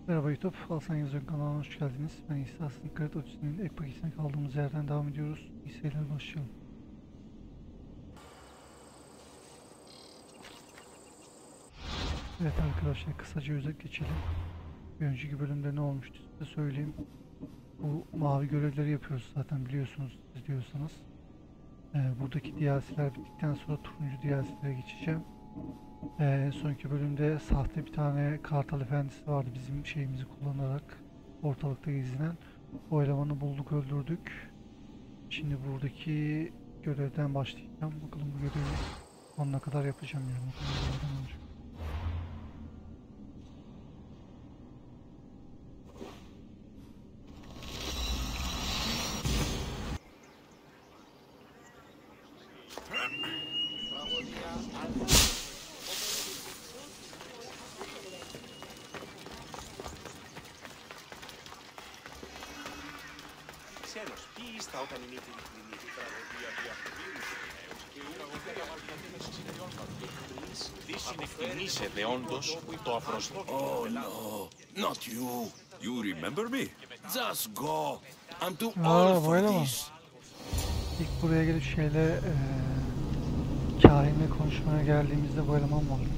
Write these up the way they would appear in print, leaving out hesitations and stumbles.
Merhaba YouTube, ALSENYAZ Oyun kanalına hoş geldiniz. Ben İhsan Odyssey'nin ek paketine kaldığımız yerden devam ediyoruz. İyi seyirler, başlayalım. Evet arkadaşlar, kısaca özet geçelim. Bir önceki bölümde ne olmuştu size söyleyeyim. Bu mavi görevleri yapıyoruz zaten, biliyorsunuz izliyorsanız. Buradaki DLC'ler bittikten sonra turuncu DLC'lere geçeceğim. Sonraki bölümde sahte bir tane kartal efendisi vardı, bizim şeyimizi kullanarak ortalıkta gezinen. O elemanı bulduk, öldürdük. Şimdi buradaki görevden başlayacağım. Bakalım bu görevi sonuna kadar yapacağım yani. Όταν είναι η τραγωδία του Συνεκτιμήσετε όντως το απροσδόκητο. Oh no, not you. You remember me? Just go. I'm too old for this. İlk buraya gelip kahinle konuşmaya geldiğimizde bu eleman vardı.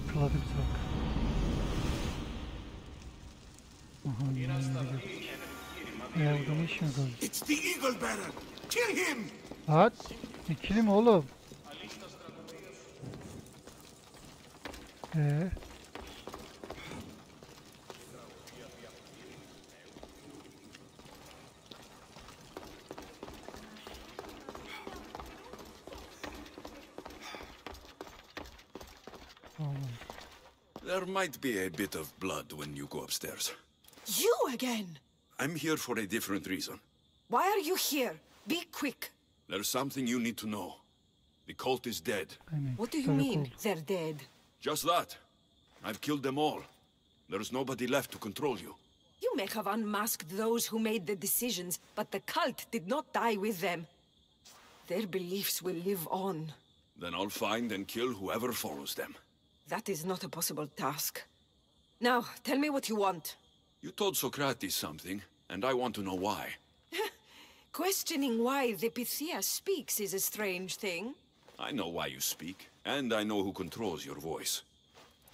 Hatırladı bizi bak. Burada ne işiniz var? It's the eagle bearer. Kill him. At! İkili mi oğlum? There might be a bit of blood when you go upstairs. You again? I'm here for a different reason. Why are you here? Be quick. There's something you need to know. The cult is dead. What do you mean, they're dead? Just that. I've killed them all. There's nobody left to control you. You may have unmasked those who made the decisions, but the cult did not die with them. Their beliefs will live on. Then I'll find and kill whoever follows them. That is not a possible task. Now, tell me what you want. You told Socrates something, and I want to know why. Questioning why the Pythia speaks is a strange thing. I know why you speak, and I know who controls your voice.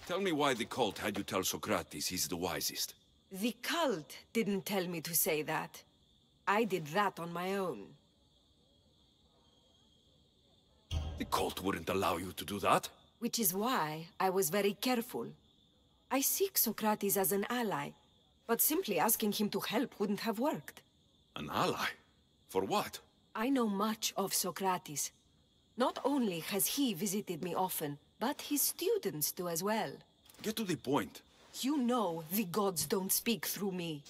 Tell me why the cult had you tell Socrates he's the wisest. The cult didn't tell me to say that. I did that on my own. The cult wouldn't allow you to do that. Which is why I was very careful. I seek Socrates as an ally, but simply asking him to help wouldn't have worked. An ally? For what? I know much of Socrates. Not only has he visited me often, but his students do as well. Get to the point. You know the gods don't speak through me.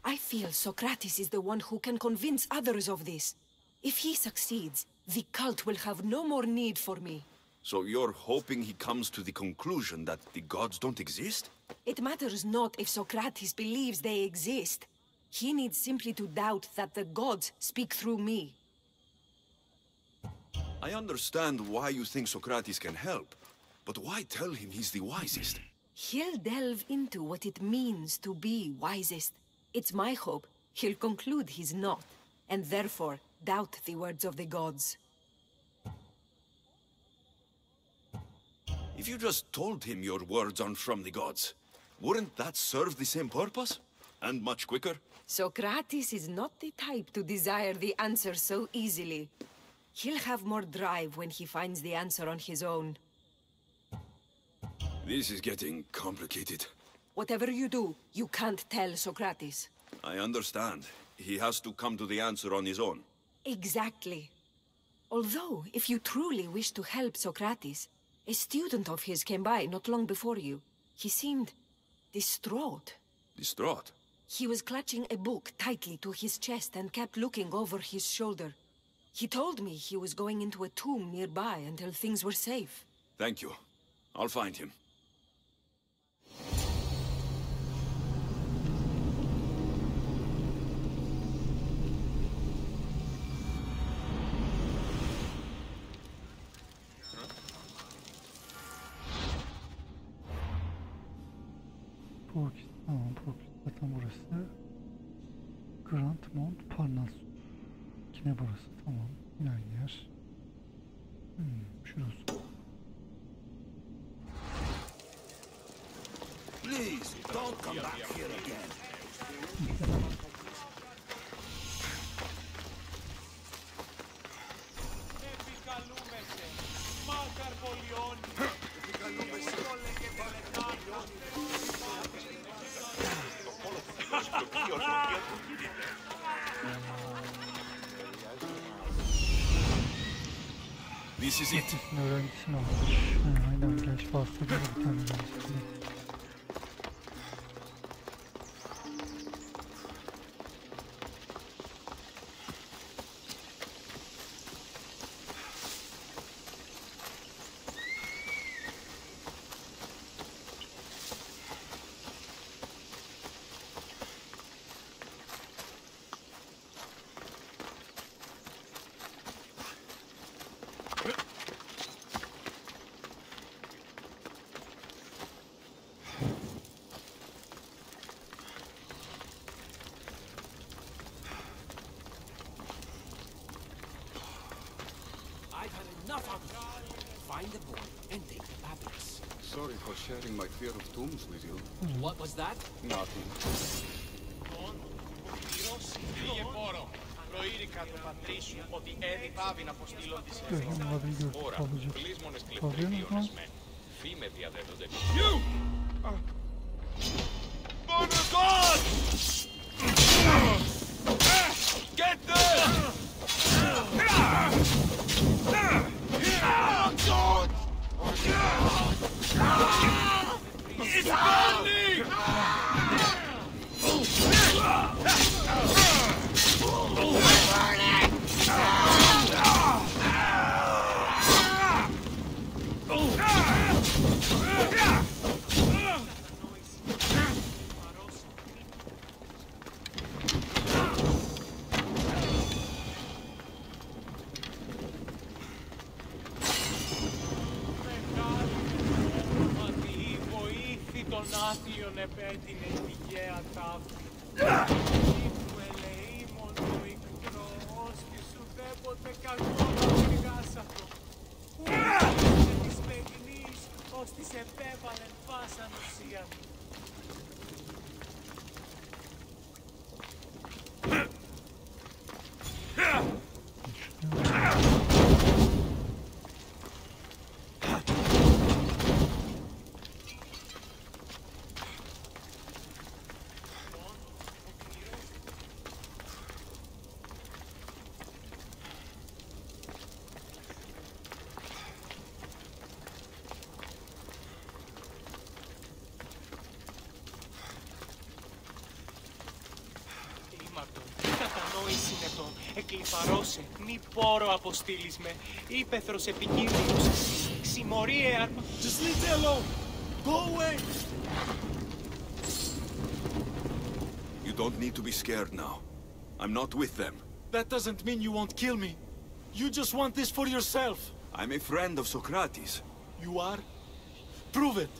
I feel Socrates is the one who can convince others of this. If he succeeds, the cult will have no more need for me. So you're hoping he comes to the conclusion that the gods don't exist? It matters not if Socrates believes they exist. He needs simply to doubt that the gods speak through me. I understand why you think Socrates can help, but why tell him he's the wisest? He'll delve into what it means to be wisest. It's my hope he'll conclude he's not, and therefore doubt the words of the gods. If you just told him your words aren't from the gods, wouldn't that serve the same purpose? And much quicker? Socrates is not the type to desire the answer so easily. He'll have more drive when he finds the answer on his own. This is getting complicated. Whatever you do, you can't tell Socrates. I understand. He has to come to the answer on his own. Exactly. Although, if you truly wish to help Socrates, a student of his came by not long before you. He seemed distraught. Distraught? He was clutching a book tightly to his chest and kept looking over his shoulder. He told me he was going into a tomb nearby until things were safe. Thank you. I'll find him. Prokis. Tamam, Prokis zaten burası. Grand Mont Parnas. Yine burası. Tamam. Yine aynı yer. Şurası. Please, don't come back here again. This is it. Öğrencisini almış. Aynen, genç bahsediyor bir tane öğrencisini. Enough of it. Find the boy and take the papyrus. Sorry for sharing my fear of tombs with you. What was that? Nothing. Πήγε πόρο. Προείρηκα τον πατρί σου ότι έδι πάβει να αποστείλω τις Ωρα, κλείσμονες κλειφτρίδιος με. Φήμε διαδέδονται. You! Burn the god! Get there! It's burning! επέτεινε η τυχαία τάφη. Που ελεήμον το ικρό, ώστι σου δέποτε κακό να φυγάσατο. Που ήρθε της παιγνής, ώστι σε επέβαλεν πάσαν ουσίαν. Εκλιφαρώσε, μη πόρο αποστείλεις με, ύπεθρος επικίνδυνος εσύ, ξημωρίαι αρμα... Just leave me alone! Go away! You don't need to be scared now. I'm not with them. That doesn't mean you won't kill me. You just want this for yourself. I'm a friend of Socrates. You are? Prove it!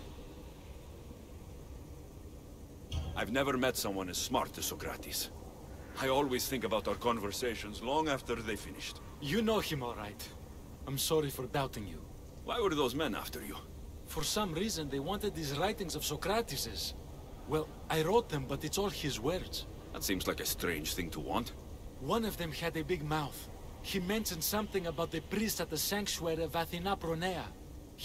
I've never met someone as smart as Socrates. I always think about our conversations long after they finished. You know him all right. I'm sorry for doubting you. Why were those men after you? For some reason, they wanted these writings of Socrates's. Well, I wrote them, but it's all his words. That seems like a strange thing to want. One of them had a big mouth. He mentioned something about the priest at the sanctuary of Athena Pronea.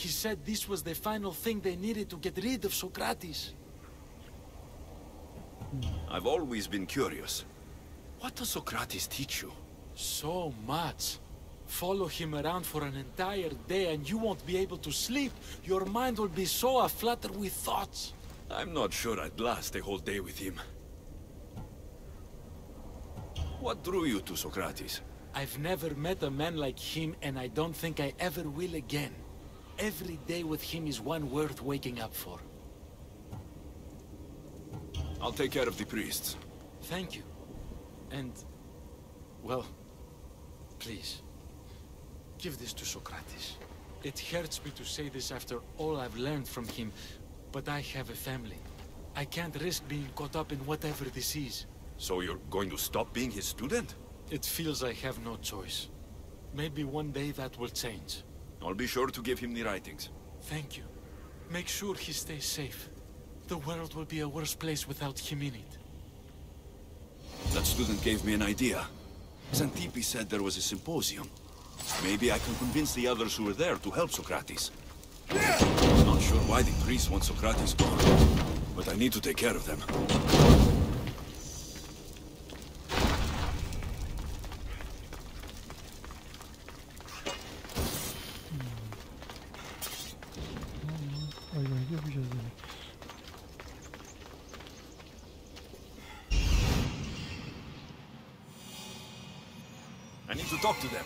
He said this was the final thing they needed to get rid of Socrates. I've always been curious. What does Socrates teach you? So much. Follow him around for an entire day and you won't be able to sleep. Your mind will be so aflutter with thoughts. I'm not sure I'd last a whole day with him. What drew you to Socrates? I've never met a man like him and I don't think I ever will again. Every day with him is one worth waking up for. I'll take care of the priests. Thank you. And, well, please, give this to Socrates. It hurts me to say this after all I've learned from him, but I have a family. I can't risk being caught up in whatever this is. So you're going to stop being his student? It feels I have no choice. Maybe one day that will change. I'll be sure to give him the writings. Thank you. Make sure he stays safe. The world will be a worse place without him in it. That student gave me an idea. Xantippe said there was a symposium. Maybe I can convince the others who were there to help Socrates. Not sure why the priests want Socrates gone, but I need to take care of them. Öyle yapacağız demek. I need to talk to them.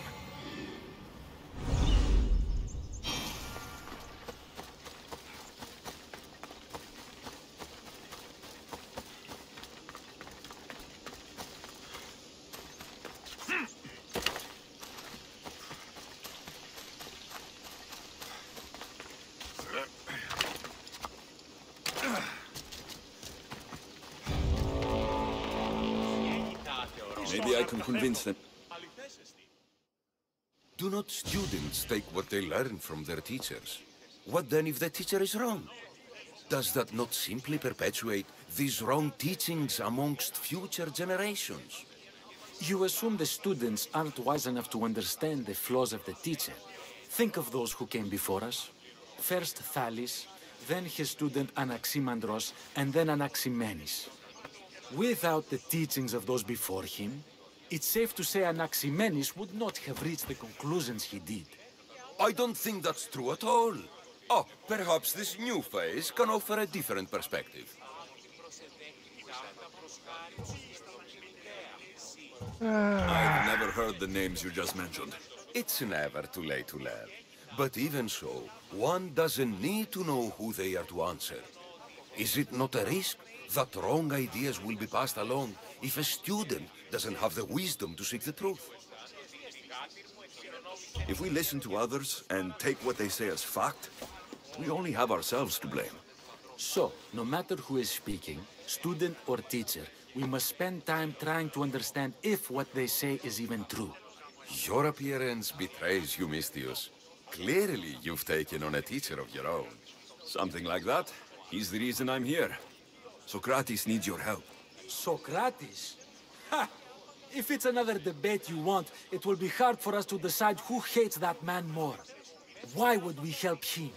Maybe I can convince them. Do not students take what they learn from their teachers? What then if the teacher is wrong? Does that not simply perpetuate these wrong teachings amongst future generations? You assume the students aren't wise enough to understand the flaws of the teacher. Think of those who came before us. First Thales, then his student Anaximandros, and then Anaximenes. Without the teachings of those before him, it's safe to say Anaximenes would not have reached the conclusions he did. I don't think that's true at all. Oh, perhaps this new phase can offer a different perspective. I've never heard the names you just mentioned. It's never too late to learn. But even so, one doesn't need to know who they are to answer. Is it not a risk that wrong ideas will be passed along if a student doesn't have the wisdom to seek the truth? If we listen to others and take what they say as fact, we only have ourselves to blame. So, no matter who is speaking, student or teacher, we must spend time trying to understand if what they say is even true. Your appearance betrays you, Mystius. Clearly, you've taken on a teacher of your own. Something like that. He's the reason I'm here. Socrates needs your help. Socrates? Ha! If it's another debate you want, it will be hard for us to decide who hates that man more. Why would we help him?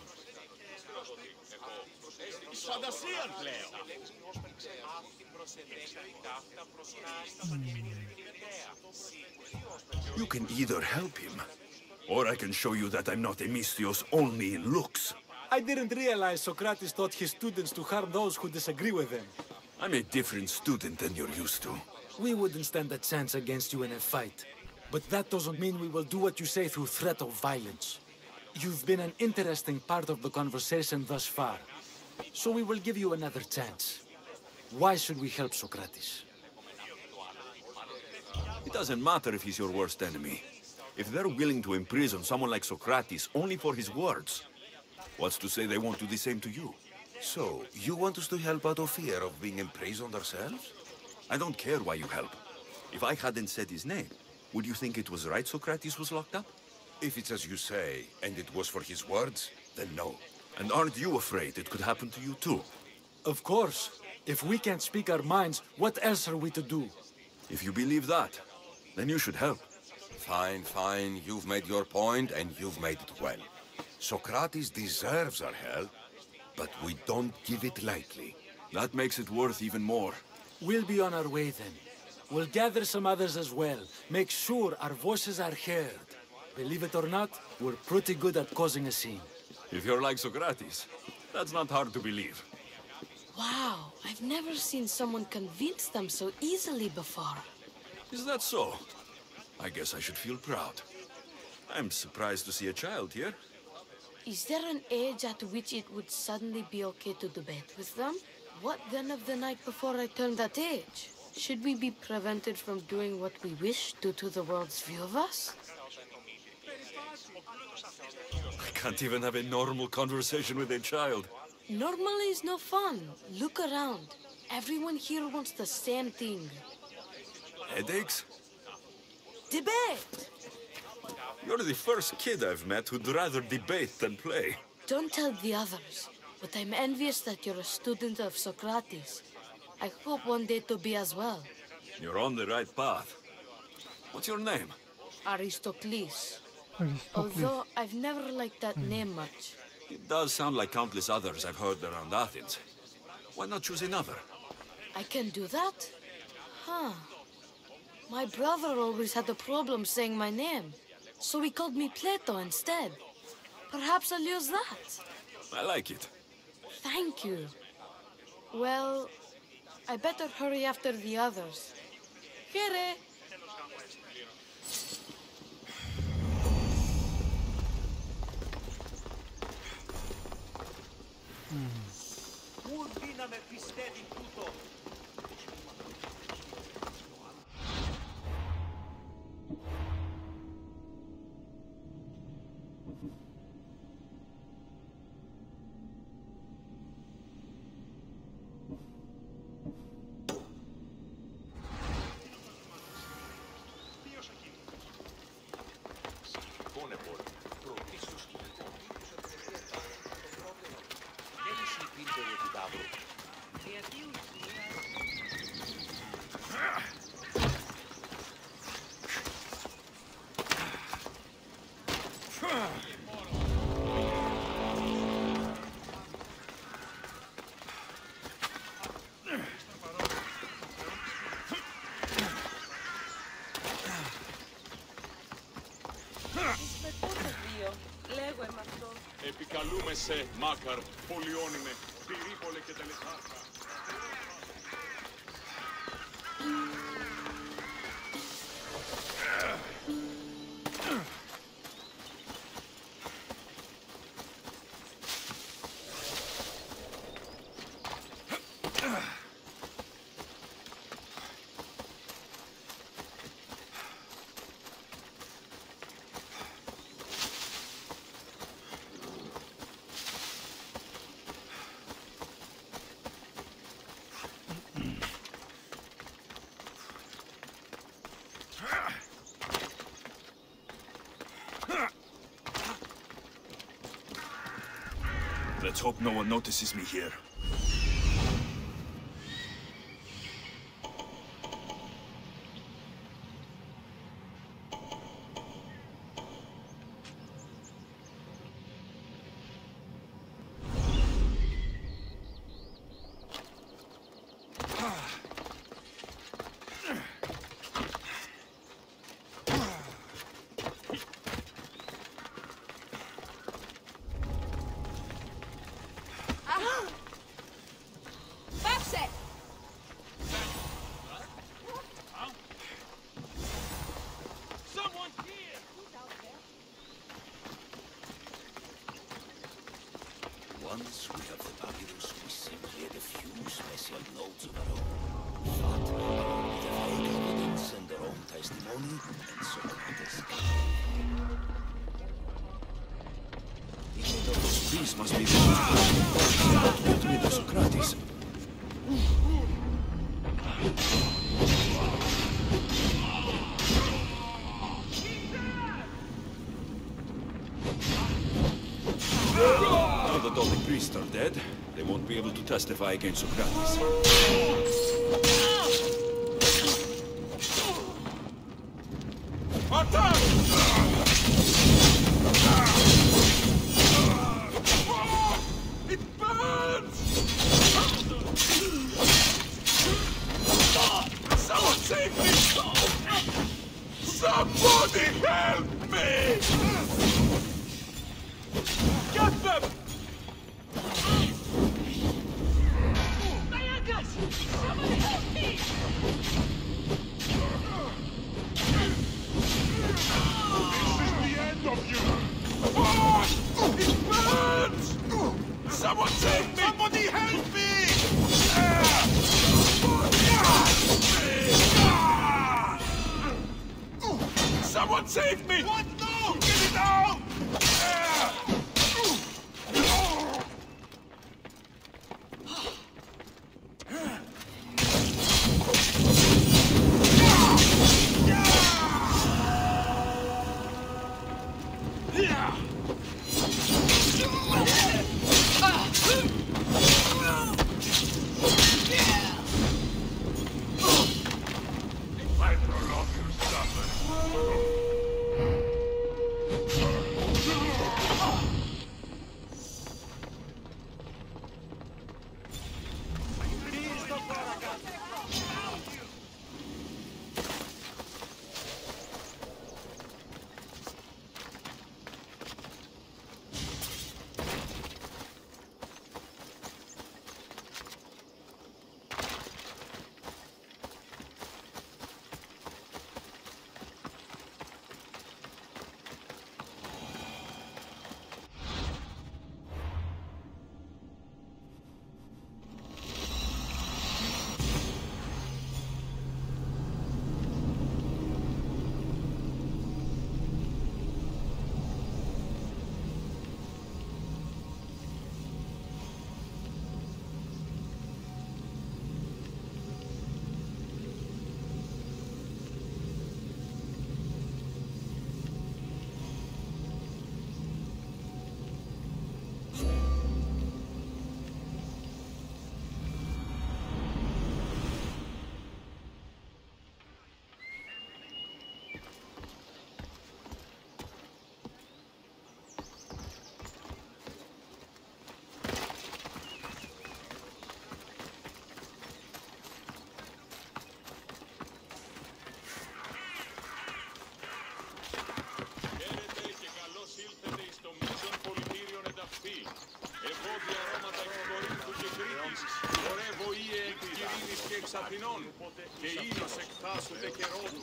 You can either help him, or I can show you that I'm not a Mystios only in looks. I didn't realize Socrates taught his students to harm those who disagree with them. I'm a different student than you're used to. We wouldn't stand a chance against you in a fight. But that doesn't mean we will do what you say through threat of violence. You've been an interesting part of the conversation thus far. So we will give you another chance. Why should we help Socrates? It doesn't matter if he's your worst enemy. If they're willing to imprison someone like Socrates only for his words, what's to say they won't do the same to you? So, you want us to help out of fear of being imprisoned ourselves? I don't care why you help. If I hadn't said his name, would you think it was right Socrates was locked up? If it's as you say, and it was for his words, then no. And aren't you afraid it could happen to you too? Of course. If we can't speak our minds, what else are we to do? If you believe that, then you should help. Fine, fine. You've made your point, and you've made it well. Socrates deserves our help, but we don't give it lightly. That makes it worth even more. We'll be on our way then. We'll gather some others as well. Make sure our voices are heard. Believe it or not, we're pretty good at causing a scene. If you're like Socrates, that's not hard to believe. Wow, I've never seen someone convince them so easily before. Is that so? I guess I should feel proud. I'm surprised to see a child here. Is there an age at which it would suddenly be okay to debate with them? What then of the night before I turned that age? Should we be prevented from doing what we wish due to the world's view of us? I can't even have a normal conversation with a child. Normally it's no fun. Look around. Everyone here wants the same thing. Headaches? Debate! You're the first kid I've met who'd rather debate than play. Don't tell the others, but I'm envious that you're a student of Socrates. I hope one day to be as well. You're on the right path. What's your name? Aristocles. Aristokles. Although I've never liked that name much. It does sound like countless others I've heard around Athens. Why not choose another? I can do that? Huh. My brother always had a problem saying my name, so he called me Plato instead. Perhaps I'll use that. I like it. Thank you. Well, I better hurry after the others. Here. Επικαλούμε σε Μάκαρ, Πολυώνυμε, Πυρίπολε και Τελεχάρτα. Let's hope no one notices me here. Once we have the papyrus, we simply add a few special notes of our own. But with the vague evidence and their own testimony, and Socrates. These must be the ones who with the Socrates. Now that all the priests are dead, they won't be able to testify against Socrates. It burns! Someone save me! Somebody help me! Get them! Somebody help me! This is the end of you! It burns! Someone save me! Somebody help me! Someone save me! What? No! Get it out! ειρήνης και εξαθηνών και ήλιος εκτάσσονται καιρό του.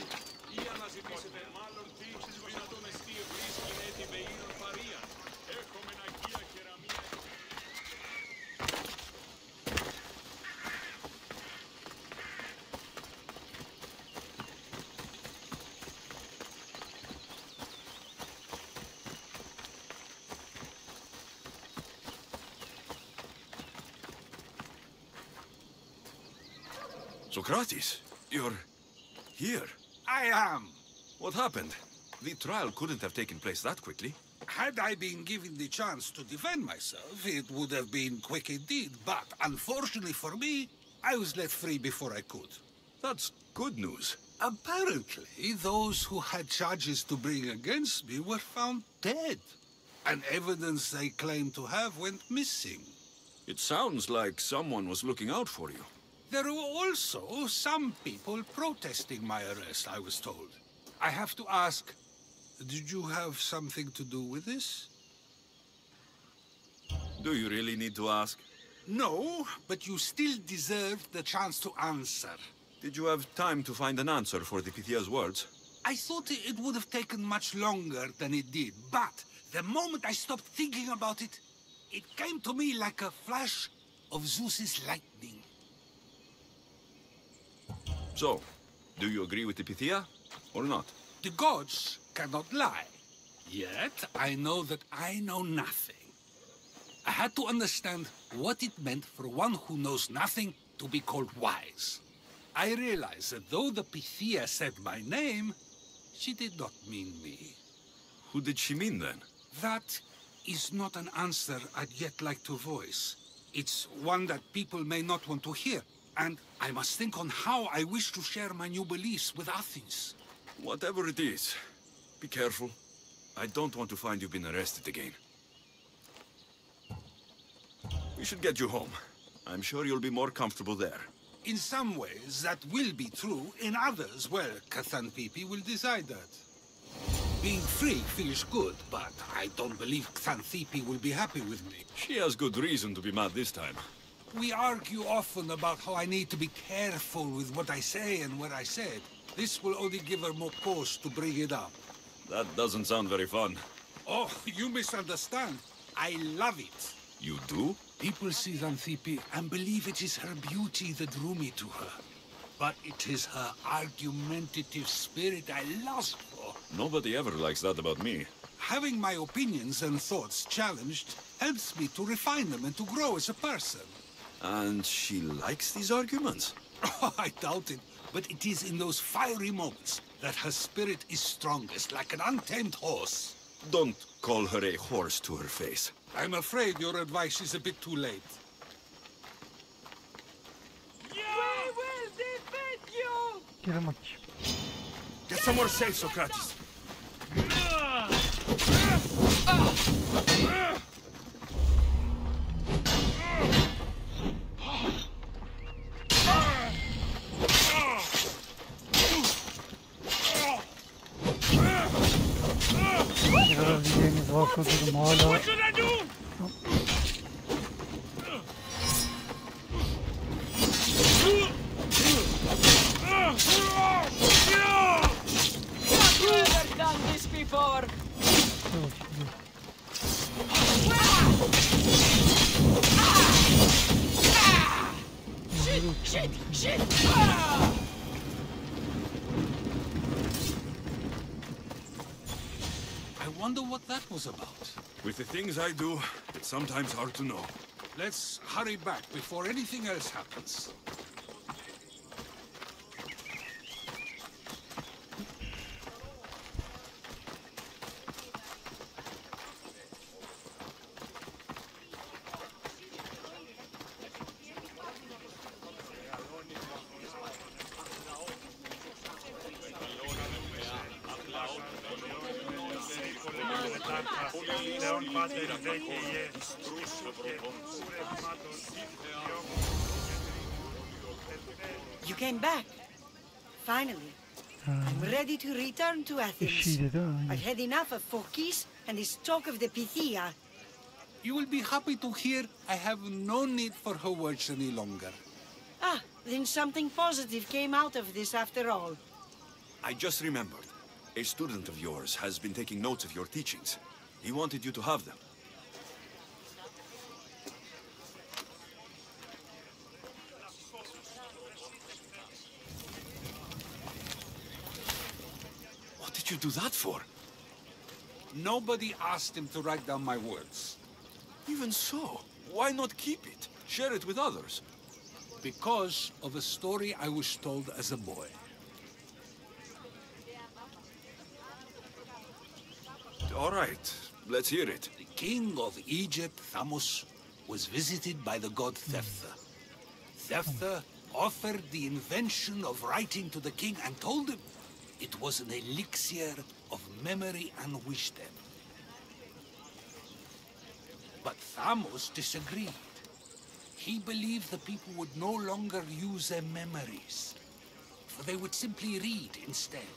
Ή αναζητήσετε μάλλον τι δυνατόν εστί βρίσκει έτοιμε ήρων παρία. Έχουμε αγία κεραμία. Socrates, you're here. I am. What happened? The trial couldn't have taken place that quickly. Had I been given the chance to defend myself, it would have been quick indeed. But unfortunately for me, I was let free before I could. That's good news. Apparently, those who had charges to bring against me were found dead. And evidence they claimed to have went missing. It sounds like someone was looking out for you. There were also some people protesting my arrest, I was told. I have to ask, did you have something to do with this? Do you really need to ask? No, but you still deserve the chance to answer. Did you have time to find an answer for the Pythia's words? I thought it would have taken much longer than it did, but the moment I stopped thinking about it, it came to me like a flash of Zeus's lightning. So, do you agree with the Pythia, or not? The gods cannot lie. Yet, I know that I know nothing. I had to understand what it meant for one who knows nothing to be called wise. I realized that though the Pythia said my name, she did not mean me. Who did she mean then? That is not an answer I'd yet like to voice. It's one that people may not want to hear. And I must think on how I wish to share my new beliefs with Athens. Whatever it is, be careful. I don't want to find you've been arrested again. We should get you home. I'm sure you'll be more comfortable there. In some ways, that will be true. In others, well, Xanthippe will decide that. Being free feels good, but I don't believe Xanthippe will be happy with me. She has good reason to be mad this time. We argue often about how I need to be careful with what I say and where I say it. This will only give her more cause to bring it up. That doesn't sound very fun. Oh, you misunderstand. I love it. You do? People see Xanthippe and believe it is her beauty that drew me to her. But it is her argumentative spirit I lust for. Nobody ever likes that about me. Having my opinions and thoughts challenged helps me to refine them and to grow as a person. And she likes these arguments? Oh, I doubt it. But it is in those fiery moments that her spirit is strongest, like an untamed horse. Don't call her a horse to her face. I'm afraid your advice is a bit too late. We will defend you! Gelin bakayım. Get somewhere safe, Socrates. Biraz videomuz var sanırım hala. Never done this before. Shit! I wonder what that was about. With the things I do, it's sometimes hard to know. Let's hurry back before anything else happens. You came back. Finally. I'm ready to return to Athens. Eşiği de aynı. I've had enough of Phokis and this talk of the Pythia. You will be happy to hear I have no need for her words any longer. Ah, Then something positive came out of this after all. I just remembered. A student of yours has been taking notes of your teachings. He wanted you to have them. What did you do that for? Nobody asked him to write down my words. Even so, why not keep it? Share it with others. Because of a story I was told as a boy. All right, let's hear it. The king of Egypt, Thamos, was visited by the god Thephtha. Thephtha offered the invention of writing to the king and told him it was an elixir of memory and wisdom. But Thamos disagreed. He believed the people would no longer use their memories, for they would simply read instead.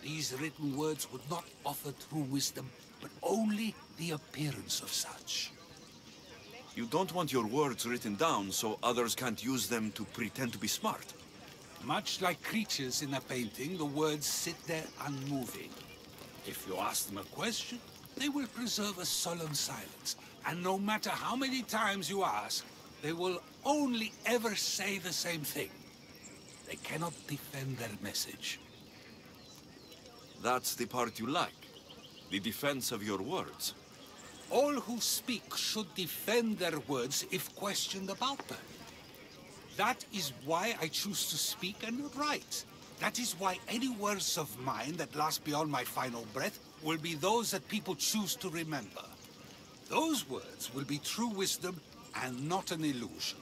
These written words would not offer true wisdom, but only the appearance of such. You don't want your words written down so others can't use them to pretend to be smart. Much like creatures in a painting, the words sit there unmoving. If you ask them a question, they will preserve a solemn silence. And no matter how many times you ask, they will only ever say the same thing. They cannot defend their message. That's the part you like. The defense of your words. All who speak should defend their words if questioned about them. That is why I choose to speak and not write. That is why any words of mine that last beyond my final breath will be those that people choose to remember. Those words will be true wisdom and not an illusion.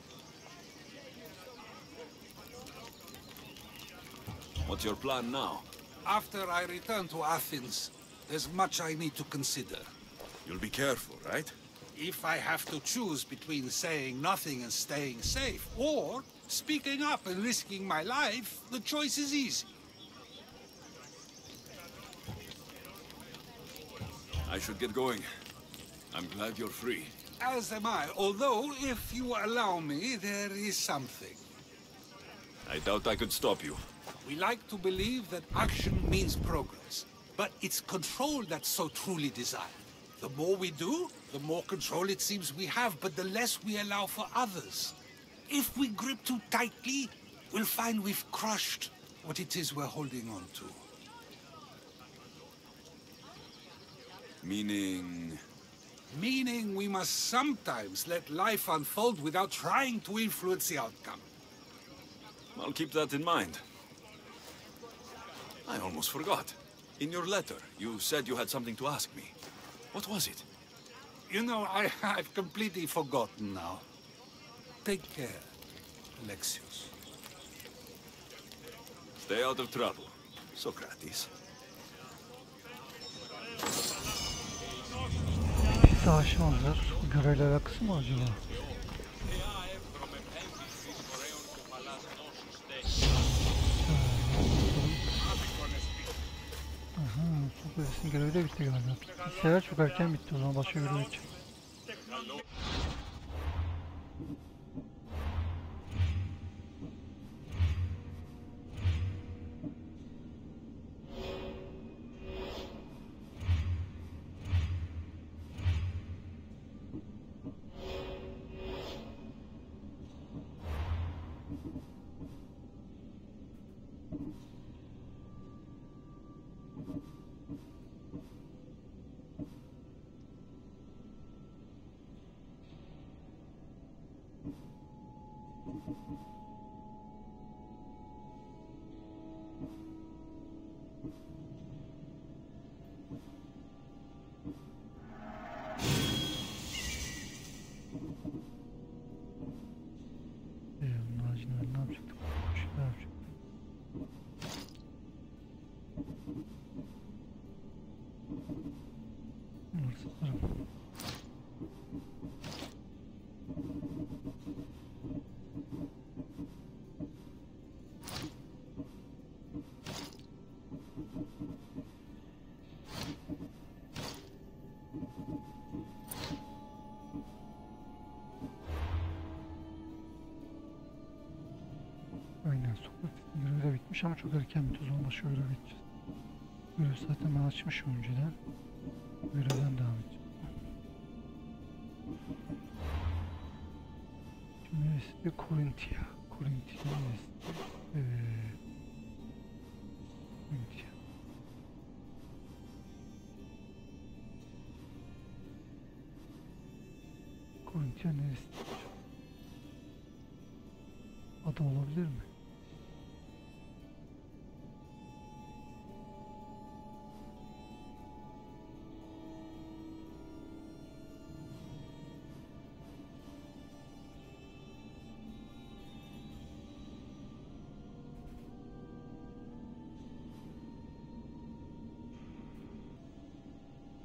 What's your plan now? After I return to Athens, there's much I need to consider. You'll be careful, right? If I have to choose between saying nothing and staying safe, or speaking up and risking my life, the choice is easy. I should get going. I'm glad you're free. As am I, although, if you allow me, there is something. I doubt I could stop you. We like to believe that action means progress, but it's control that's so truly desired. The more we do, the more control it seems we have, but the less we allow for others. If we grip too tightly, we'll find we've crushed what it is we're holding on to. Meaning... Meaning we must sometimes let life unfold without trying to influence the outcome. I'll keep that in mind. I almost forgot. In your letter, you said you had something to ask me. What was it? You know, I've completely forgotten now. Take care, Alexios. Stay out of trouble, Socrates. Savaşmazlar. Görevle alakası mı acaba? Sokrates'in görevi de bitti galiba. Seyirler çok erken bitti o zaman başka görev için. Ne yapacaktık? Bir şeyler yapacaktık. Bunları satarım. Aynen, Sokrates'in görevi de bitmiş ama çok erken bitti. O zaman başka görev biteceğiz. Görev zaten ben açmışım önceden. Görevden devam edeceğim. Şimdi neresi de Korintia. Korintia neresi? Korintia. Korintia neresi? Ada olabilir mi?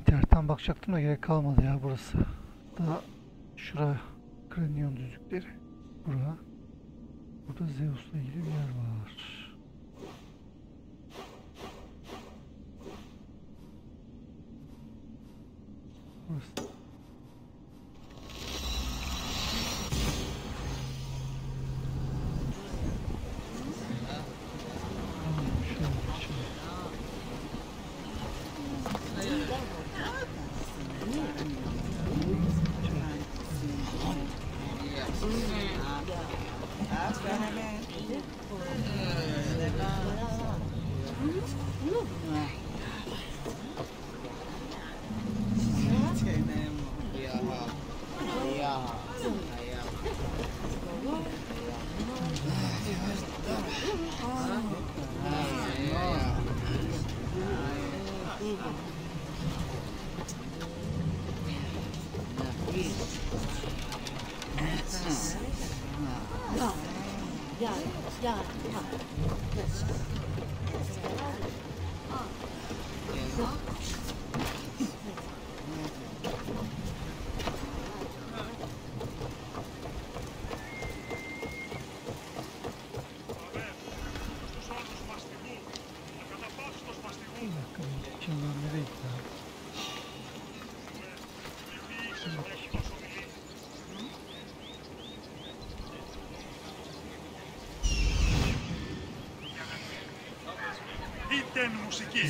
İnternetten bakacaktım da gerek kalmadı ya burası. Daha şuraya Kranyon düzlükleri. Bura. Burada Zeus'la ilgili bir yer var. Burası.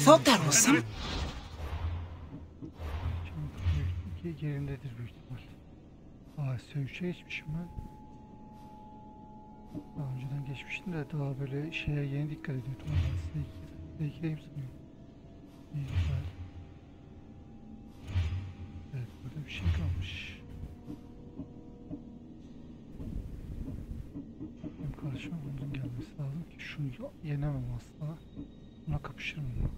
Thought that was some. Yerindedir büyük ihtimal. Seyirçe geçmişim ben. Daha önceden geçmiştim de daha böyle şeye yeni dikkat ediyordum. Seyirçeyim sanıyorum. İyi, güzel. Evet, burada bir şey kalmış. Benim karşıma bunun gelmesi lazım ki şunu yenemem asla. Buna kapışırım ama.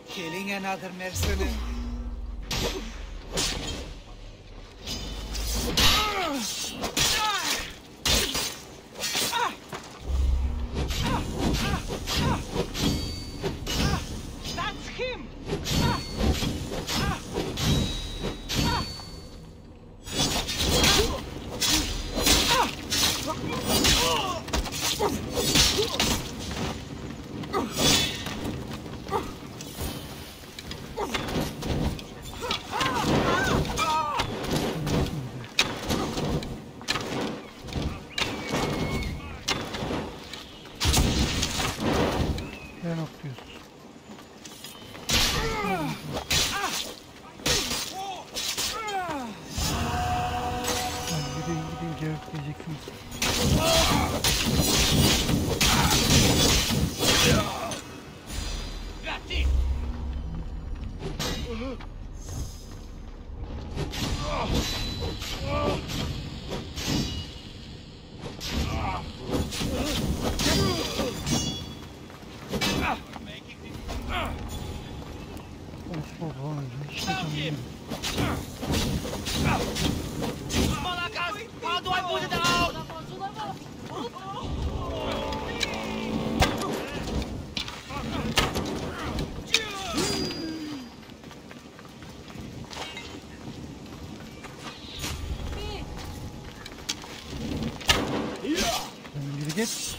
Killing another mercenary. That's him. How do I put it out? git.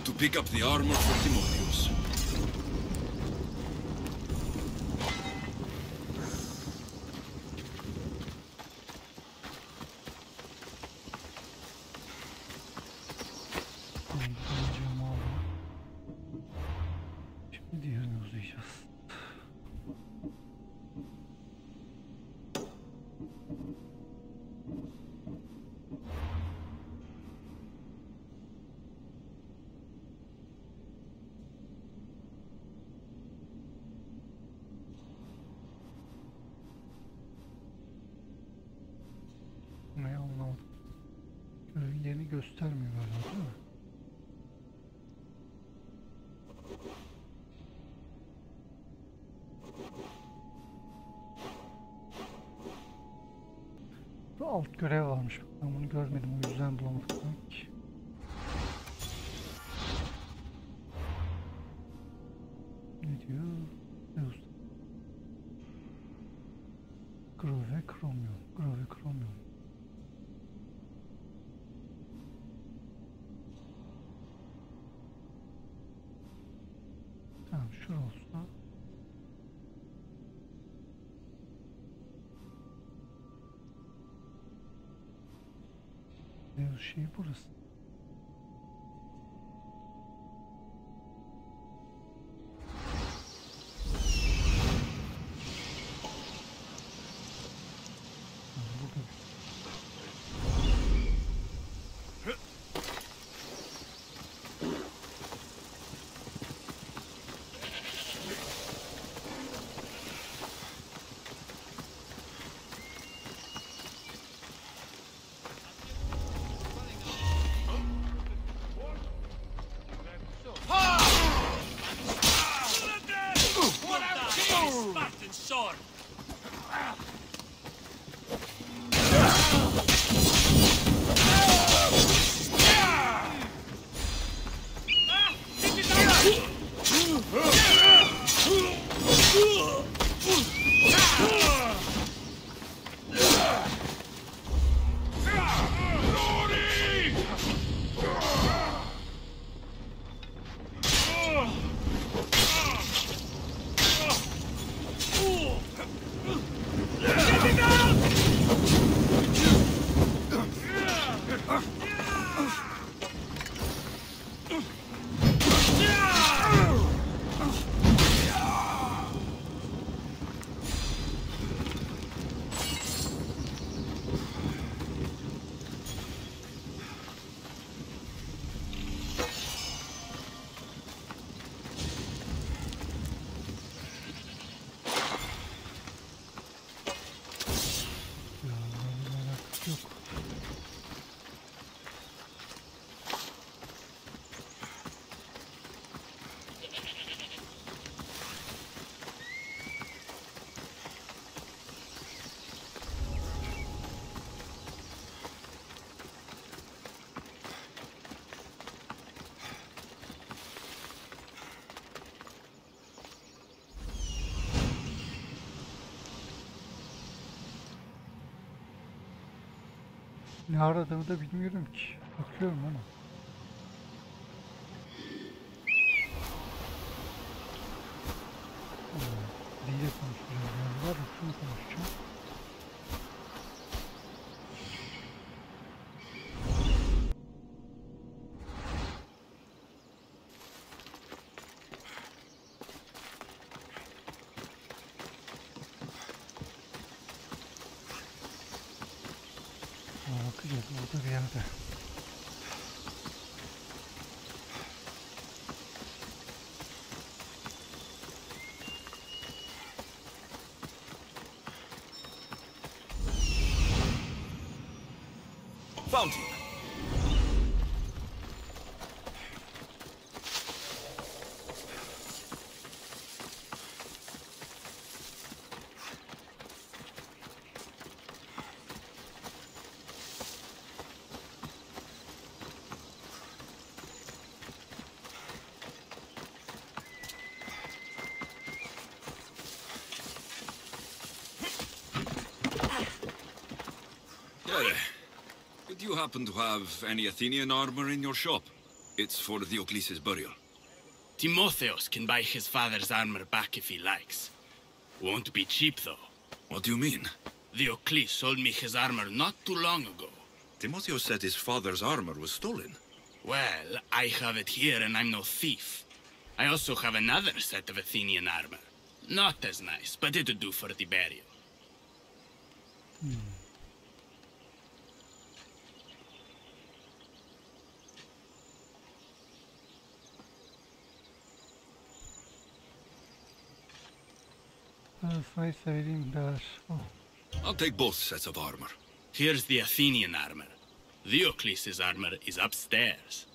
To pick up the armor for Timotheus. Şimdi diğerini uzayacağız. Ne anlamadım. Görevin yerini göstermiyor galiba, değil mi? Bu alt görev varmış. Ben bunu görmedim, o yüzden bulamadım sanki. Ne diyor? Zeus. Grove Chromium. Grove Chromium. Tamam, şurası olsa. Zeus şeyi burası. Ne aradığımı da bilmiyorum ki. Bakıyorum ama. Dile konuşacağım galiba. Şunu konuşacağım. Bakacağız orada bir yerde. Fountain. Did you happen to have any Athenian armor in your shop? It's for Diocles' burial. Timotheus can buy his father's armor back if he likes. Won't be cheap, though. What do you mean? Diocles sold me his armor not too long ago. Timotheus said his father's armor was stolen. Well, I have it here and I'm no thief. I also have another set of Athenian armor. Not as nice, but it'll do for the burial. Nice vereyim der. Oh. I'll take both sets of armor. Here's the Athenian armor. Diocles' armor is upstairs.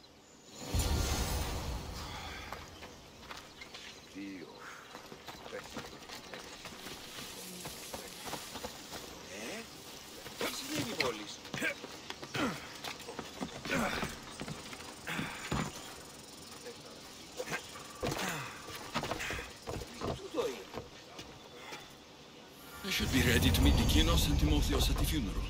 I should be ready to meet Lykinos and Timotheus at the funeral.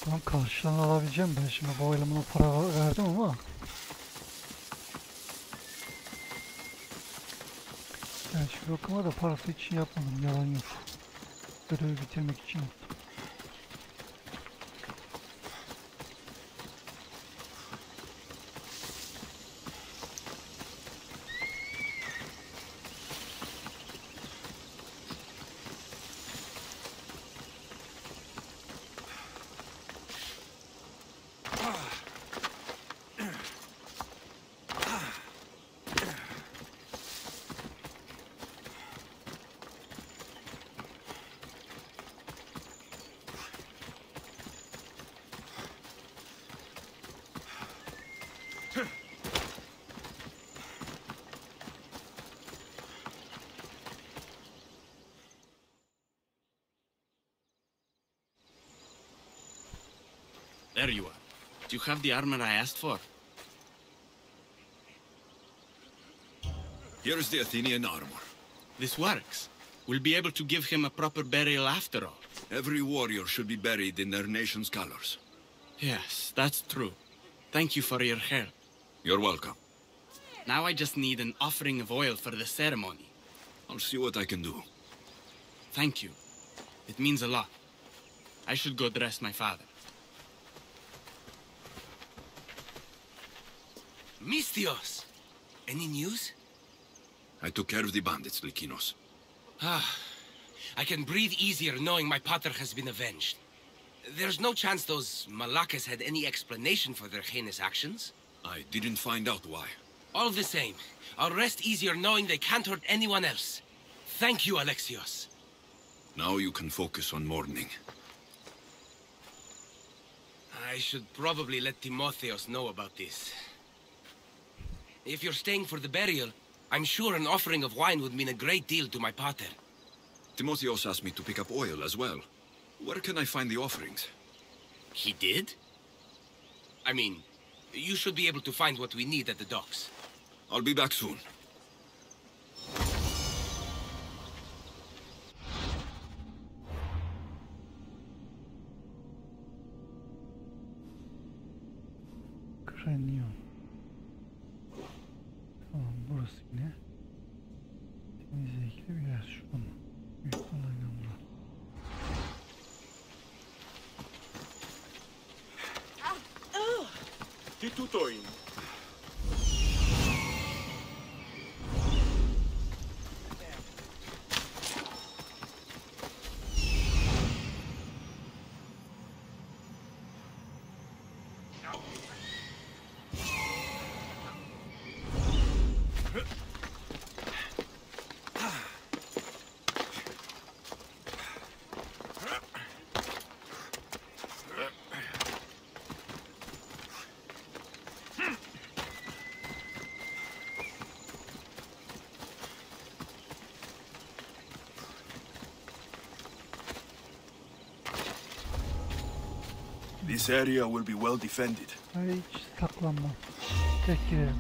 Tamam, karşılığını alabileceğim ben şimdi, bu elemana para verdim ama yani şu okuma da parası için yapmadım, yalan yok. Görevi bitirmek için yaptım. There you are. Do you have the armor I asked for? Here is the Athenian armor. This works. we'll be able to give him a proper burial after all. Every warrior should be buried in their nation's colors. Yes, that's true. Thank you for your help. You're welcome. Now I just need an offering of oil for the ceremony. I'll see what I can do. Thank you. It means a lot. I should go dress my father. Mistios! Any news? I took care of the bandits, Likinos. I can breathe easier knowing my pater has been avenged. There's no chance those Malakas had any explanation for their heinous actions? I didn't find out why. All the same, I'll rest easier knowing they can't hurt anyone else. Thank you, Alexios. Now you can focus on mourning. I should probably let Timotheos know about this. If you're staying for the burial, I'm sure an offering of wine would mean a great deal to my pater. Timotheos asked me to pick up oil as well. Where can I find the offerings? He did? I mean, you should be able to find what we need at the docks. I'll be back soon. Kranion. Tamam, burası yine temizle ilgili bir yer. Şuradan büyük olaylarla. Τι τούτο είναι? This area will be well defended. Hiç saklanma. Tek girelim.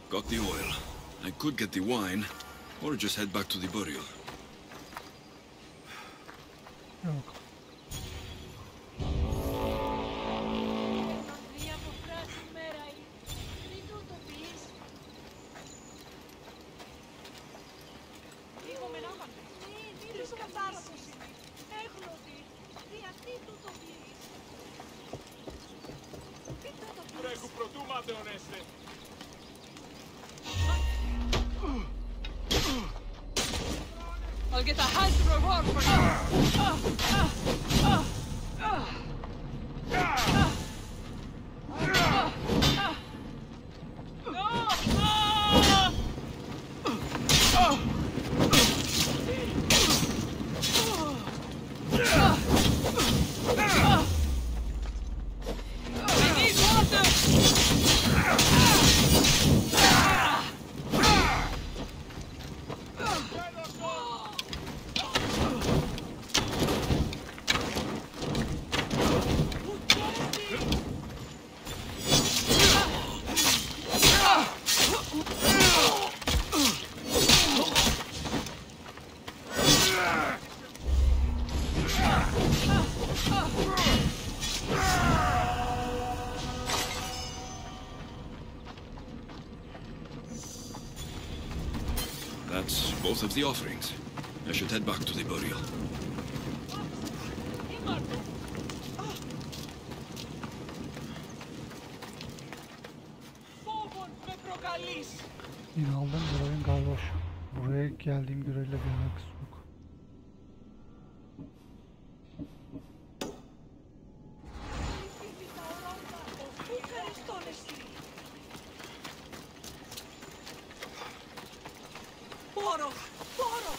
Got the oil. I could get the wine, or just head back to the burial. Yok. Prego, πρωτού ματαιωνέστε. I'll get a handsome reward for you. I need water. That's both of the offerings. I should head back to the burial. Φόβον με προκαλείς. Yine aldım görevin galiba şu. Buraya geldiğim görevle bir alakası yok. Πόρο, πόρο.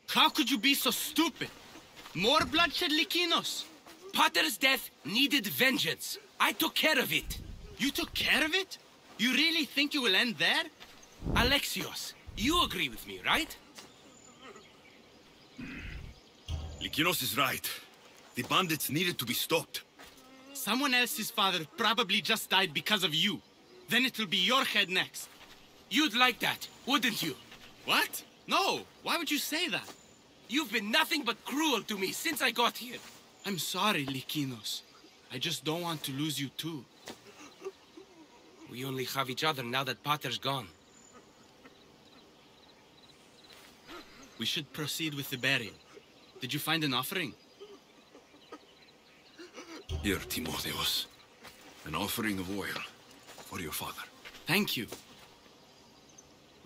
How could you be so stupid? More bloodshed, Likinos? Pater's death needed vengeance. I took care of it. You took care of it? You really think you will end there? Alexios, you agree with me, right? Likinos is right. The bandits needed to be stopped. Someone else's father probably just died because of you. Then it will be your head next. You'd like that, wouldn't you? What? No. Why would you say that? You've been nothing but cruel to me since I got here. I'm sorry, Likinos. I just don't want to lose you too. We only have each other now that Pater's gone. We should proceed with the burial. Did you find an offering? Here, Timotheos. An offering of oil for your father. Thank you.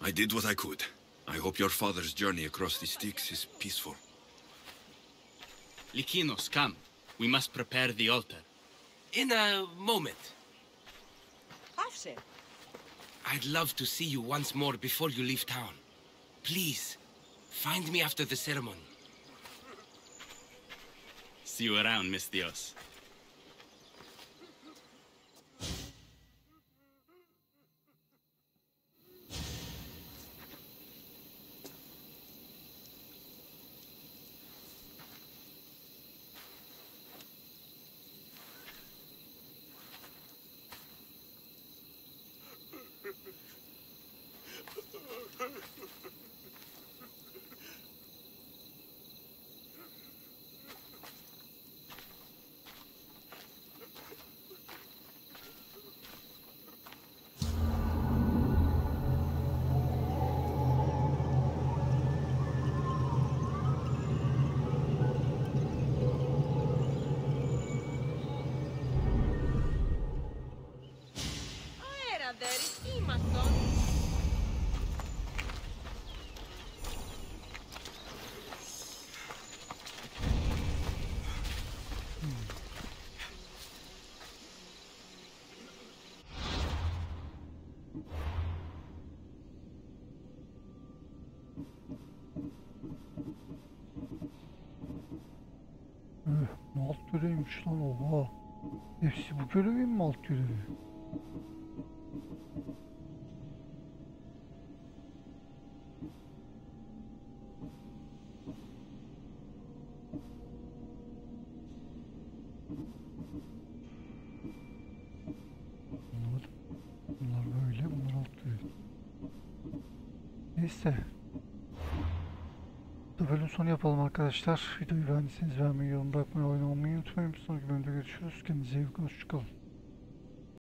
I did what I could. I hope your father's journey across the Styx is peaceful. Likinos, come. We must prepare the altar. In a moment. Άφησε. I'd love to see you once more before you leave town. Please, find me after the ceremony. See you around, Mistios. Alt göreviymiş lan, oha. Hepsi bu görevin mi alt görevi? Bunlar böyle, bunlar alt görevi. Neyse. Bu bölüm sonu yapalım arkadaşlar. Videoyu beğendiyseniz beğenmeyi, yorum bırakmayı, oyun olmayı unutmayın. Sonraki bölümde görüşürüz. Kendinize iyi bakın. Hoşçakalın.